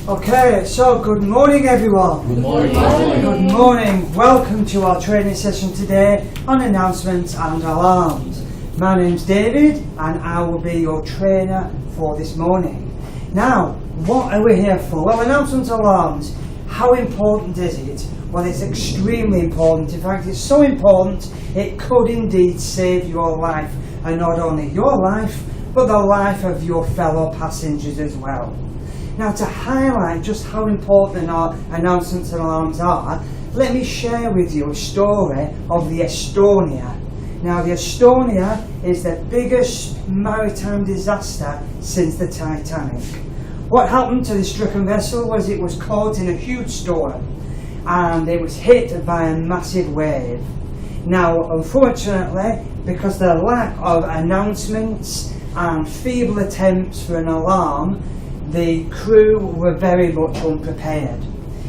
Okay, so good morning everyone. Good morning. Good morning. Welcome to our training session today on announcements and alarms. My name's David and I will be your trainer for this morning. Now, what are we here for? Well, announcements and alarms. How important is it? Well, it's extremely important. In fact, it's so important it could indeed save your life, and not only your life, but the life of your fellow passengers as well. Now, to highlight just how important our announcements and alarms are, let me share with you a story of the Estonia. Now, the Estonia is the biggest maritime disaster since the Titanic. What happened to the stricken vessel was it was caught in a huge storm and it was hit by a massive wave. Now, unfortunately, because of the lack of announcements and feeble attempts for an alarm, the crew were very much unprepared.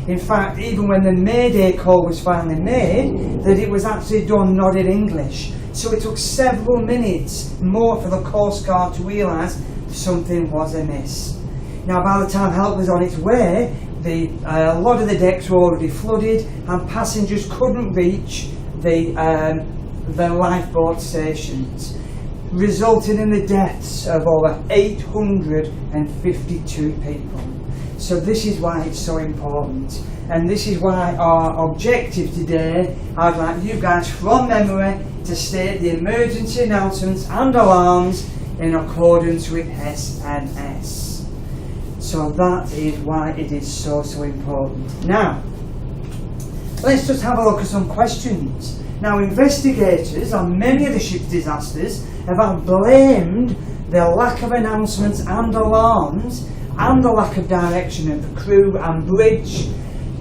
In fact, even when the mayday call was finally made, that it was actually done not in English. So it took several minutes more for the Coast Guard to realise something was amiss. Now, by the time help was on its way, a lot of the decks were already flooded and passengers couldn't reach the lifeboat stations, resulting in the deaths of over 852 people. So this is why it's so important, and this is why our objective today, I'd like you guys from memory to state the emergency announcements and alarms in accordance with SMS. So that is why it is so important. Now, let's just have a look at some questions. Now, investigators on many of the ship's disasters have blamed the lack of announcements and alarms and the lack of direction of the crew and bridge.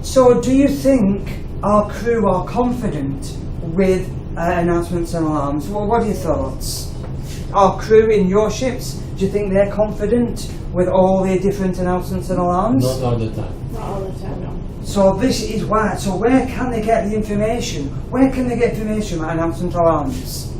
So do you think our crew are confident with announcements and alarms? Well, what are your thoughts? Our crew in your ships, do you think they're confident with all the different announcements and alarms? Not all the time. Not all the time, no. So this is why. So where can they get the information? Where can they get information about announcements and alarms?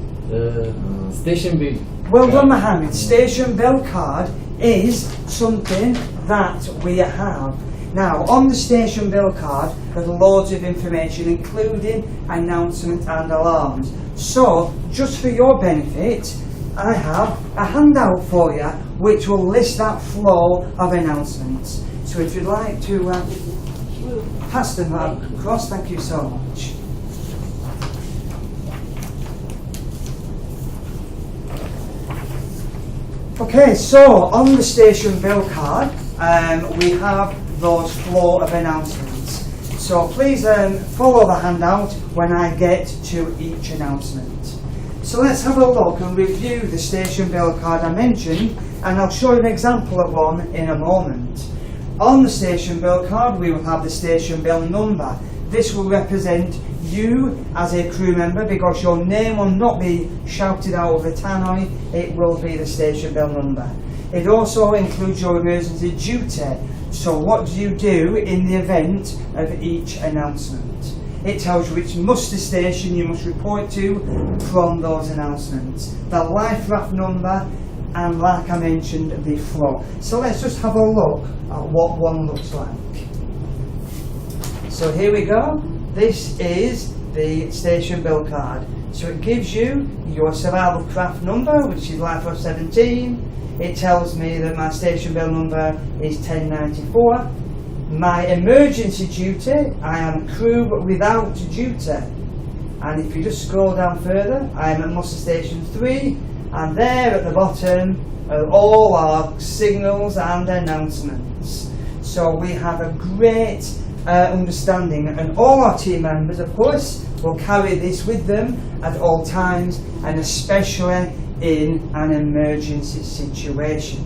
Station bill. Well done, Mohammed. Station bell card is something that we have. Now, on the station bill card, there's loads of information, including announcements and alarms. So, just for your benefit, I have a handout for you which will list that flow of announcements. So if you'd like to pass them across, thank you so much. Okay, so on the station bill card, we have those flow of announcements. So please follow the handout when I get to each announcement. So let's have a look and review the station bill card I mentioned, and I'll show you an example of one in a moment. On the station bill card, we will have the station bill number. This will represent you as a crew member because your name will not be shouted out over the tannoy, it will be the station bill number. It also includes your emergency duty. So what do you do in the event of each announcement? It tells you which muster station you must report to from those announcements. The life raft number and, like I mentioned, the flow. So let's just have a look at what one looks like. So here we go. This is the station bill card. So it gives you your survival craft number, which is life raft 17. It tells me that my station bill number is 1094. My emergency duty, I am crew without duty. And if you just scroll down further, I am at muster station 3, and there at the bottom are all our signals and announcements. So we have a great understanding, and all our team members, of course, will carry this with them at all times, and especially in an emergency situation.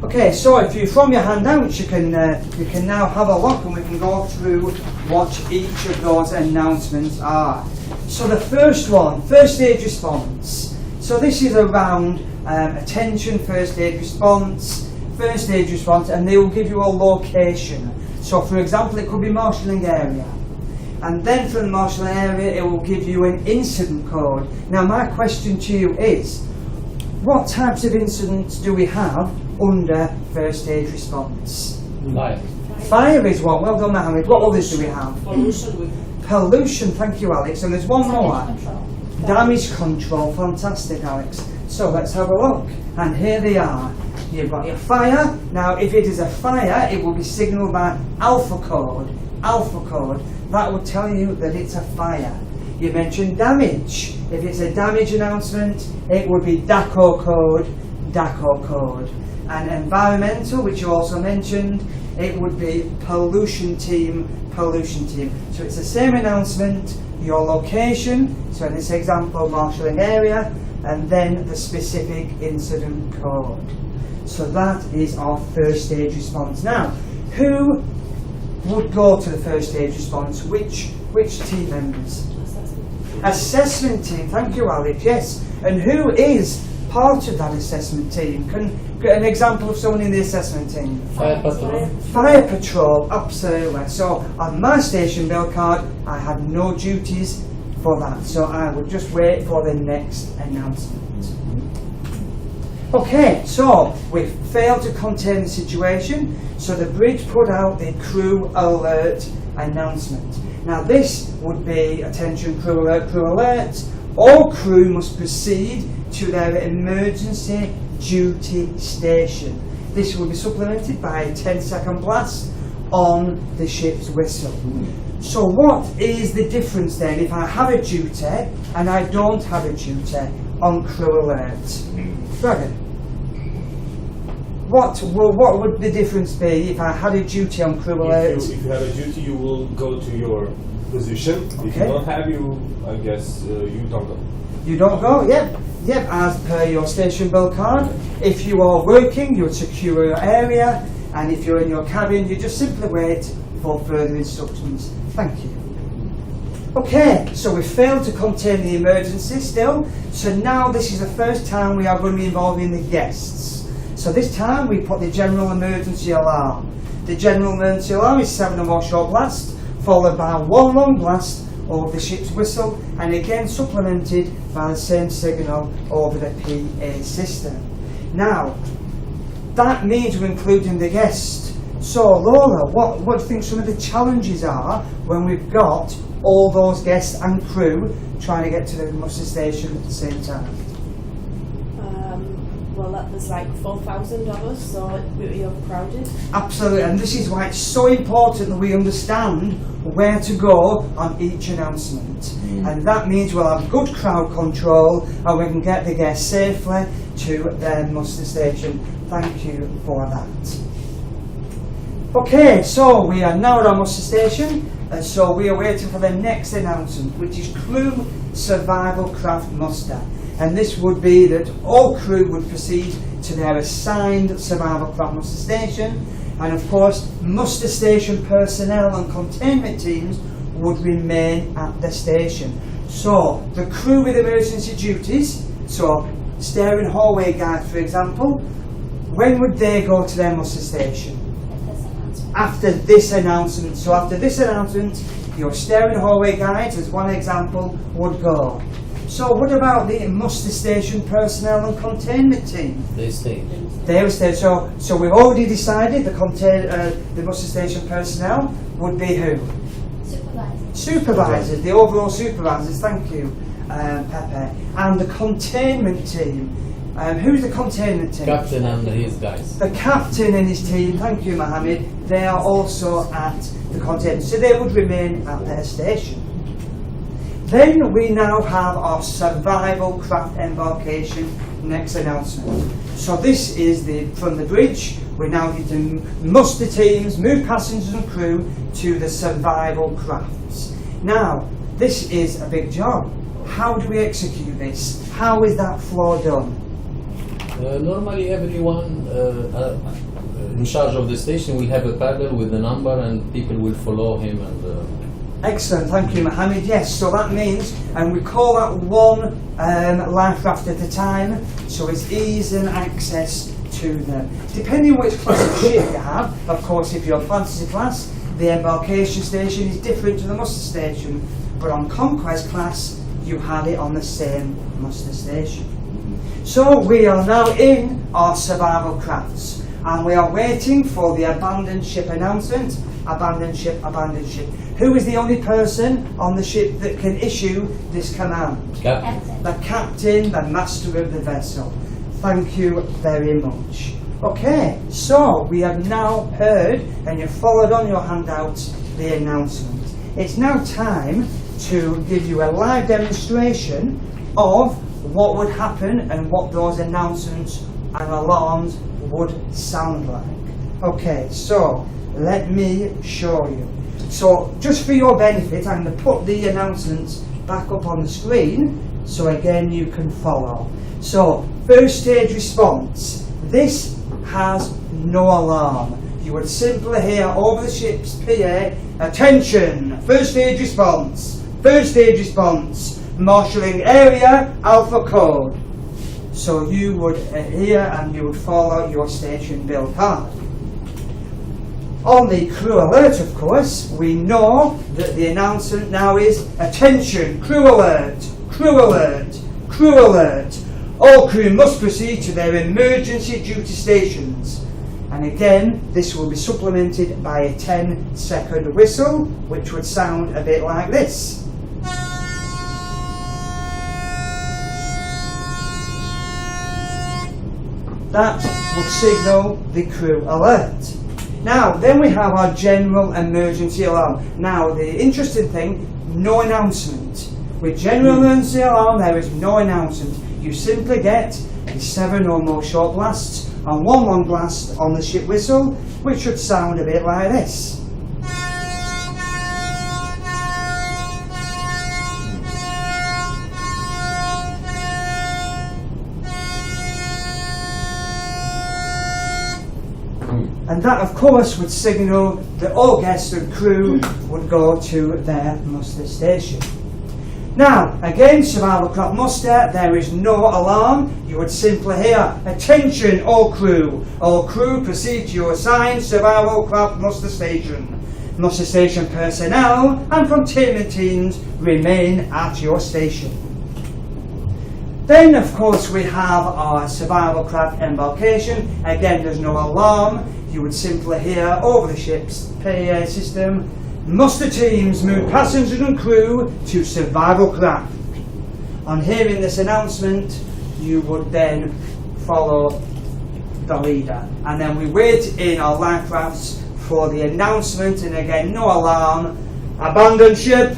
Okay, so if you, from your handouts, you can now have a look and we can go through what each of those announcements are. So the first one, first aid response. So this is around attention, first aid response, and they will give you a location. So for example, it could be marshalling area. And then from the marshalling area, it will give you an incident code. Now my question to you is, what types of incidents do we have under first stage response? Fire. Fire is one. Well done, Mohammed. What others do we have? Pollution. Pollution. Thank you, Alex. And there's one more. Control. Damage control. Fantastic, Alex. So let's have a look. And here they are. You've got your fire. Now, if it is a fire, it will be signalled by alpha code. Alpha code. That will tell you that it's a fire. You mentioned damage. If it's a damage announcement, it would be DACO code. DACO code. And environmental, which you also mentioned, it would be pollution team. Pollution team. So it's the same announcement. Your location. So in this example, marshalling area. And then the specific incident code. So that is our first stage response. Now, who would go to the first stage response? Which team members? Assessment team. Thank you, Alex. Yes. And who is part of that assessment team? Can get an example of someone in the assessment team? Fire patrol. Fire patrol. Absolutely. So on my station bill card, I had no duties for that. So I would just wait for the next announcement. Okay, so we failed to contain the situation, so the bridge put out the crew alert announcement. Now this would be, attention crew alert, all crew must proceed to their emergency duty station. This will be supplemented by a 10-second blast on the ship's whistle. So what is the difference then if I have a duty and I don't have a duty on crew alert? Dragon. What would the difference be if I had a duty on crew alert? If you have a duty, you will go to your position. If you Okay. don't have, I guess you don't go. You don't go? Yep. Yep, as per your station bill card. If you are working, you would secure your area, and if you're in your cabin, you just simply wait for further instructions. Thank you. Okay, so we failed to contain the emergency still, so now this is the first time we are going to be involving the guests. So this time we put the general emergency alarm. The general emergency alarm is 7 or more short blasts, followed by 1 long blast over the ship's whistle, and again supplemented by the same signal over the PA system. Now, that means we're including the guest. So Laura, what do you think some of the challenges are when we've got all those guests and crew trying to get to the muster station at the same time? Well, there's like 4,000 of us, so it'd be overcrowded. Absolutely, and this is why it's so important that we understand where to go on each announcement. And that means we'll have good crowd control and we can get the guests safely to their muster station. Thank you for that. Okay, so we are now at our muster station, and so we are waiting for the next announcement, which is crew survival craft muster. And this would be that all crew would proceed to their assigned survival craft muster station, and of course muster station personnel and containment teams would remain at the station. So the crew with emergency duties, so staring hallway guide for example, when would they go to their muster station? After this announcement. So after this announcement, your staring hallway guides, as one example, would go. So what about the muster station personnel and containment team? They stay. They will stay. So we've already decided the muster station personnel would be who? Supervisor. Supervisors, the overall supervisors. Thank you, Pepe. And the containment team. Who's the containment team? Captain and his guys. The captain and his team. Thank you, Mohammed. They are also at the containment, so they would remain at their station. Then we now have our survival craft embarkation next announcement. So this is from the bridge. We now need to muster teams, move passengers and crew to the survival crafts. Now, this is a big job. How do we execute this? How is that floor done? Normally everyone in charge of the station will have a paddle with a number and people will follow him. And Excellent, thank you, Mohammed. Yes, so that means, and we call that one life raft at a time, so it's ease and access to them. Depending on which class of ship you have, of course, if you're fantasy class, the embarkation station is different to the muster station, but on conquest class, you had it on the same muster station. So we are now in our survival crafts. and we are waiting for the abandoned ship announcement. Abandoned ship, abandoned ship. Who is the only person on the ship that can issue this command? Captain. The captain, the master of the vessel. Thank you very much. Okay, so we have now heard, and you've followed on your handouts, the announcement. It's now time to give you a live demonstration of what would happen and what those announcements and alarms would sound like. Okay, so let me show you. So just for your benefit, I'm going to put the announcements back up on the screen so again you can follow. So first stage response. This has no alarm. You would simply hear over the ship's PA, attention, first stage response, first stage response, marshalling area, alpha code. So you would hear and you would follow your station bill card. On the crew alert, of course, we know that the announcement now is attention, crew alert, crew alert, crew alert. All crew must proceed to their emergency duty stations. And again, this will be supplemented by a 10-second whistle, which would sound a bit like this. That would signal the crew alert. Now, then we have our general emergency alarm. Now, the interesting thing, no announcement. With general emergency alarm, there is no announcement. You simply get 7 or more short blasts and 1 long blast on the ship whistle, which should sound a bit like this. And that, of course, would signal that all guests and crew would go to their muster station. Now, again, survival craft muster, there is no alarm. You would simply hear, attention all crew proceed to your assigned survival craft muster station. Muster station personnel and containment teams remain at your station. Then, of course, we have our survival craft embarkation. Again, there's no alarm. You would simply hear over the ship's PA system, muster teams move passengers and crew to survival craft. On hearing this announcement, you would then follow the leader. And then we wait in our life rafts for the announcement, and again, no alarm, abandon ship,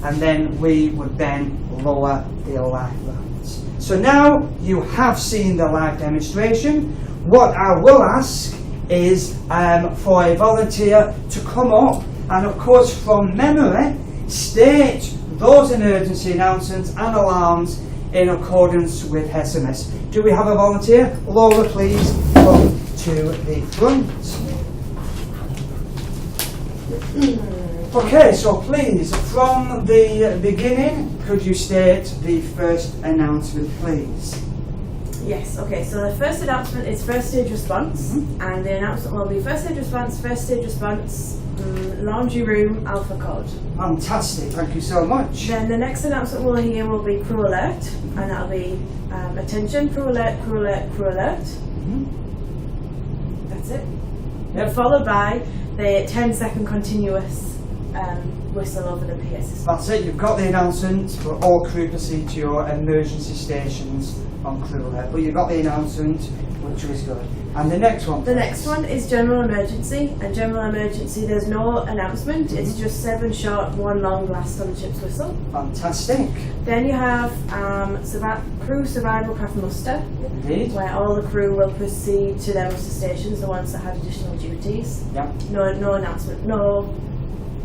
and then we would then lower the life rafts. So now you have seen the live demonstration. What I will ask is for a volunteer to come up and, of course, from memory, state those emergency announcements and alarms in accordance with SMS. Do we have a volunteer? Laura, please come to the front. Okay, so please, from the beginning, could you state the first announcement, please? Yes, okay, so the first announcement is first stage response, and the announcement will be first stage response, laundry room, alpha code. Fantastic, thank you so much. Then the next announcement we'll hear will be crew alert, and that'll be attention, crew alert, crew alert, crew alert. That's it. Yep. Followed by the 10-second continuous whistle over the PA system. That's it, you've got the announcement for all crew proceed to your emergency stations on crew alert. But you've got the announcement, which is good. And the next one? The next one is general emergency, and general emergency there's no announcement, it's just 7 short, 1 long blast on the ship's whistle. Fantastic. Then you have crew survival craft muster, Indeed. where all the crew will proceed to their muster stations, the ones that had additional duties. Yep. No announcement, no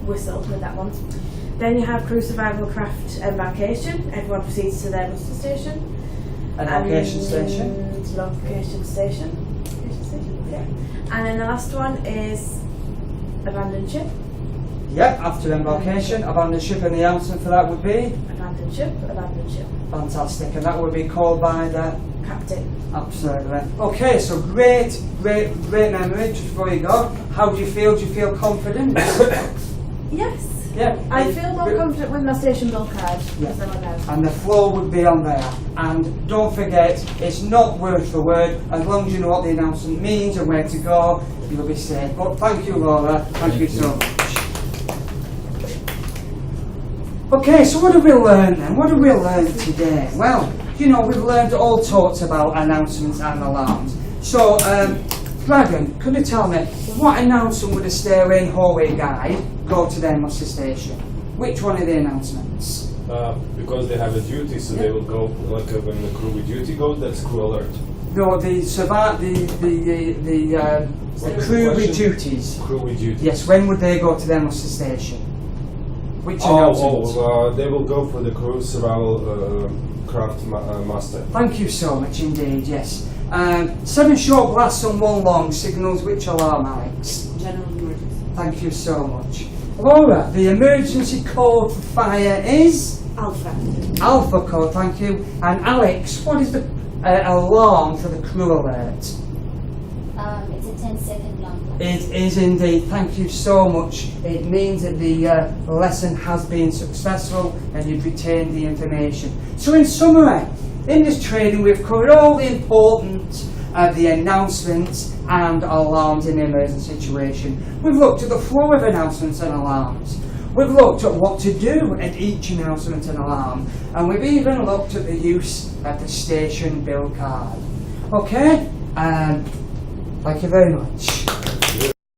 whistle with that one. Then you have crew survival craft embarkation, everyone proceeds to their muster station. Location station. Location station. Yeah. And then the last one is abandoned ship. Yep, after embarkation, abandoned ship, and the announcement for that would be? Abandoned ship, abandoned ship. Fantastic, and that would be called by the? Captain. Absolutely. Okay, so great memory. Just before you go, how do you feel? Do you feel confident? Yes. Yeah. I feel more confident with my station bill card because I'm on there. And the floor would be on there. And don't forget, it's not word for word. As long as you know what the announcement means and where to go, you'll be safe. But thank you, Laura. Thank you so much. Okay, so what have we learned then? What have we learned today? Well, you know, we've learned all sorts about announcements and alarms. So, Dragon, could you tell me, what announcement would a stairway and hallway guide go to their muster station? Which one of the announcements? Because they have a duty, so they will go, like when the crew with duty goes, that's crew alert. No, the crew with duties. Crew with duty. Yes, when would they go to their muster station? Which announcement? They will go for the crew survival craft master. Thank you so much indeed, yes. 7 short blasts and 1 long signals which alarm, Alex? General emergency. Thank you so much. Laura, the emergency code for fire is? Alpha. Alpha code, thank you. And Alex, what is the alarm for the crew alert? It's a 10-second alarm. It is indeed, thank you so much. It means that the lesson has been successful and you've retained the information. So in summary, in this training we've covered all the importance of the announcements and alarms in an emergency situation. We've looked at the flow of announcements and alarms. We've looked at what to do at each announcement and alarm. And we've even looked at the use of the station bill card. Okay? Thank you very much.